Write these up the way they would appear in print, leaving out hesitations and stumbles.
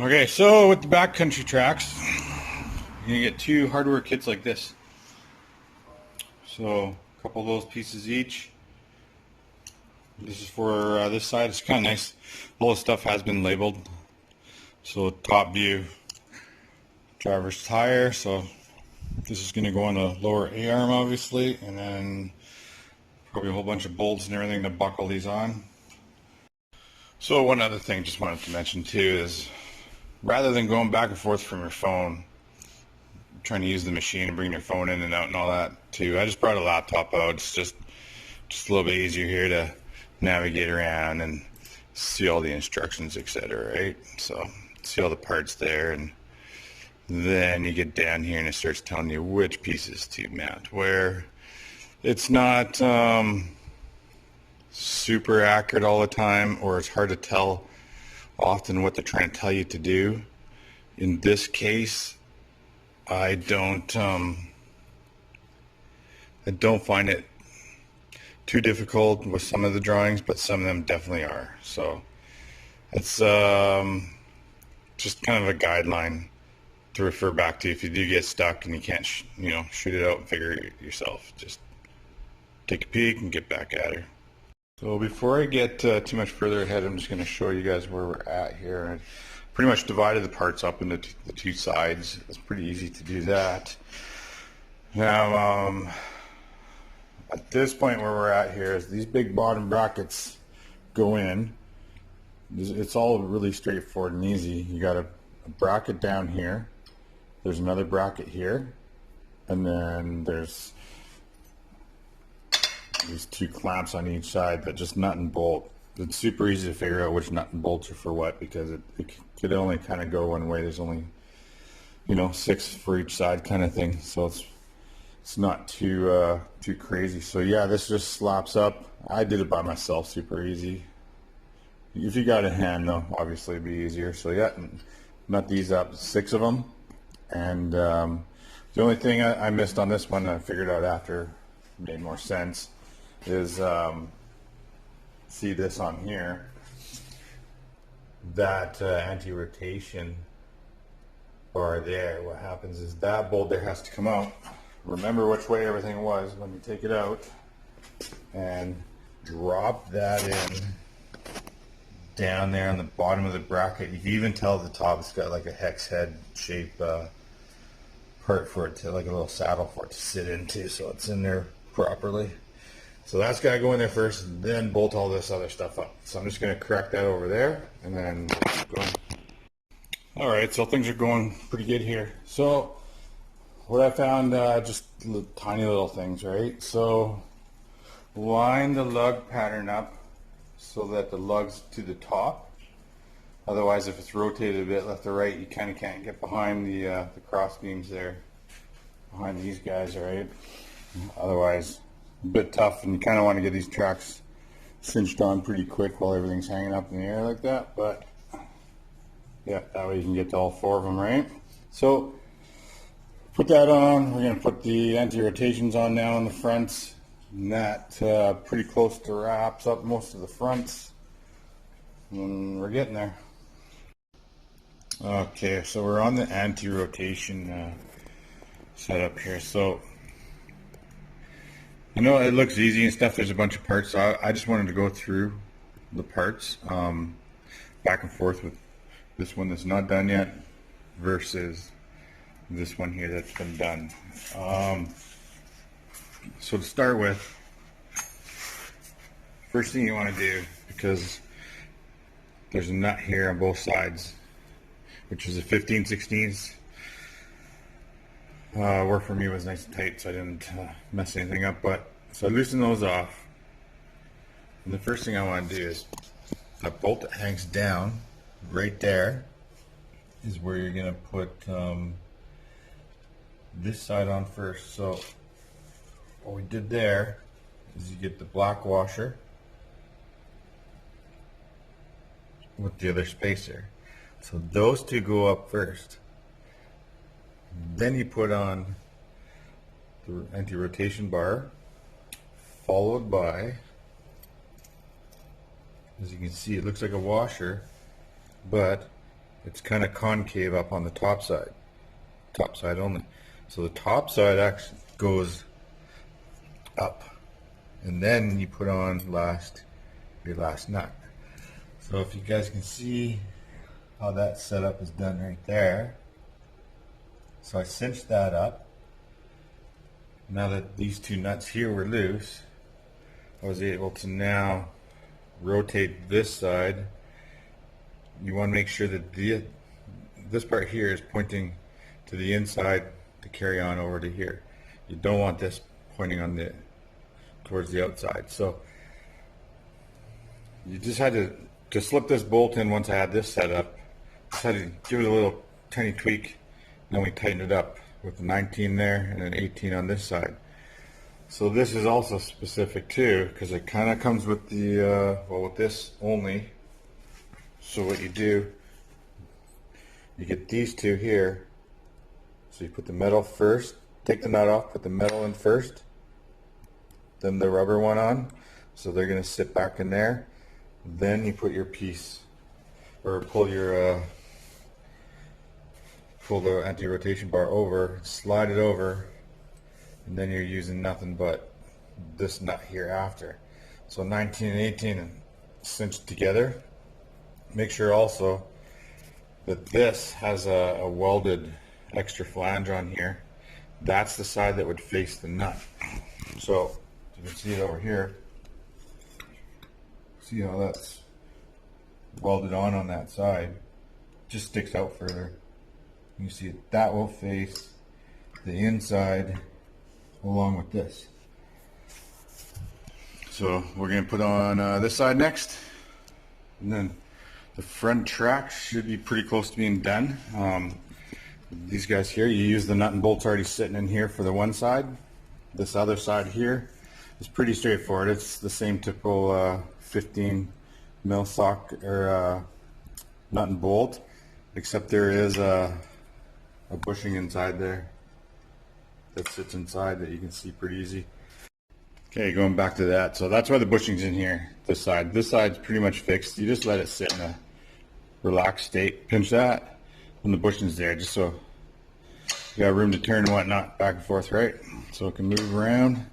Okay, so with the backcountry tracks, you're gonna get two hardware kits like this. So a couple of those pieces each. This is for this side. It's kind of nice. All the stuff has been labeled. So top view, driver's tire. So this is gonna go on the lower A arm, obviously, and then probably a whole bunch of bolts and everything to buckle these on. So one other thing, just wanted to mention too, is rather than going back and forth from your phone, trying to use the machine and bring your phone in and out and all that too, I just brought a laptop out. It's just a little bit easier here to navigate around and see all the instructions, etc. Right? So see all the parts there, and then you get down here and it starts telling you which pieces to mount where. It's not super accurate all the time, or it's hard to tell often what they're trying to tell you to do. In this case, I don't find it too difficult with some of the drawings, but some of them definitely are. So it's just kind of a guideline to refer back to if you do get stuck and you can't shoot it out and figure it yourself. Just take a peek and get back at her. So before I get too much further ahead, I'm just going to show you guys where we're at here. I pretty much divided the parts up into the two sides. It's pretty easy to do that. Now, at this point where we're at here is these big bottom brackets go in. It's all really straightforward and easy. You got a bracket down here. There's another bracket here. And then there's these two clamps on each side that just nut and bolt. It's super easy to figure out which nut and bolts are for what, because it could only kind of go one way. There's only 6 for each side kind of thing, so it's not too crazy. So yeah, this just slaps up. I did it by myself, super easy. If you got a hand though, obviously it'd be easier. So yeah, nut these up, 6 of them. And the only thing I missed on this one, I figured out after, made more sense, is see this on here, that anti-rotation bar there. What happens is that bolt there has to come out. Remember which way everything was when you take it out, and drop that in down there on the bottom of the bracket. You can even tell at the top it's got like a hex head shape part for it to, like a little saddle for it to sit into, so it's in there properly. So that's got to go in there first, and then bolt all this other stuff up. So I'm just going to correct that over there, and then keep going. All right, so things are going pretty good here. So what I found, just tiny little things, right? So line the lug pattern up so that the lug's to the top. Otherwise, if it's rotated a bit left or right, you kind of can't get behind the cross beams there, behind these guys, right? Otherwise, a bit tough, and you kind of want to get these tracks cinched on pretty quick while everything's hanging up in the air like that. But yeah, that way you can get to all 4 of them, right? So put that on. We're going to put the anti-rotations on now on the fronts, and that pretty close to wraps up most of the fronts, and we're getting there. Okay, so we're on the anti-rotation setup here. So it looks easy and stuff. There's a bunch of parts. So I just wanted to go through the parts back and forth with this one that's not done yet versus this one here that's been done. So to start with, first thing you want to do, because there's a nut here on both sides, which is a 15/16. Worked for me, was nice and tight, so I didn't mess anything up. But so I loosen those off, and the first thing I want to do is that bolt that hangs down right there is where you're going to put this side on first. So what we did there is you get the black washer with the other spacer. So those two go up first. Then you put on the anti-rotation bar, followed by, as you can see, it looks like a washer, but it's kind of concave up on the top side only. So the top side actually goes up, and then you put on your last nut. So if you guys can see how that setup is done right there. So I cinched that up. Now that these two nuts here were loose, I was able to now rotate this side. You want to make sure that this part here is pointing to the inside to carry on over to here. You don't want this pointing on towards the outside. So you just had to slip this bolt in once I had this set up. Just had to give it a little tiny tweak, and then we tightened it up with the 19 there and an 18 on this side. So this is also specific too, because it kind of comes with the well, with this only. So what you do, you get these two here. So you put the metal first, take the nut off, put the metal in first, then the rubber one on. So they're going to sit back in there. Then you put your piece, or pull the anti-rotation bar over, slide it over, and then you're using nothing but this nut here after. So 19 and 18 cinched together. Make sure also that this has a welded extra flange on here. That's the side that would face the nut. So you can see it over here. See how that's welded on that side. Just sticks out further. You see it, that will face the inside along with this. So we're going to put on this side next, and then the front track should be pretty close to being done. These guys here, you use the nut and bolts already sitting in here for the one side. This other side here is pretty straightforward. It's the same typical 15 mil sock or nut and bolt, except there is a bushing inside there that sits inside that you can see pretty easy. Okay, going back to that. So that's why the bushing's in here, this side. This side's pretty much fixed. You just let it sit in a relaxed state. Pinch that, and the bushing's there, just so you got room to turn and whatnot, back and forth, right? So it can move around.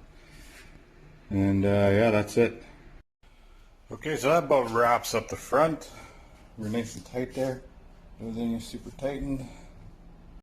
And yeah, that's it. Okay, so that about wraps up the front. We're nice and tight there. Everything is super tightened.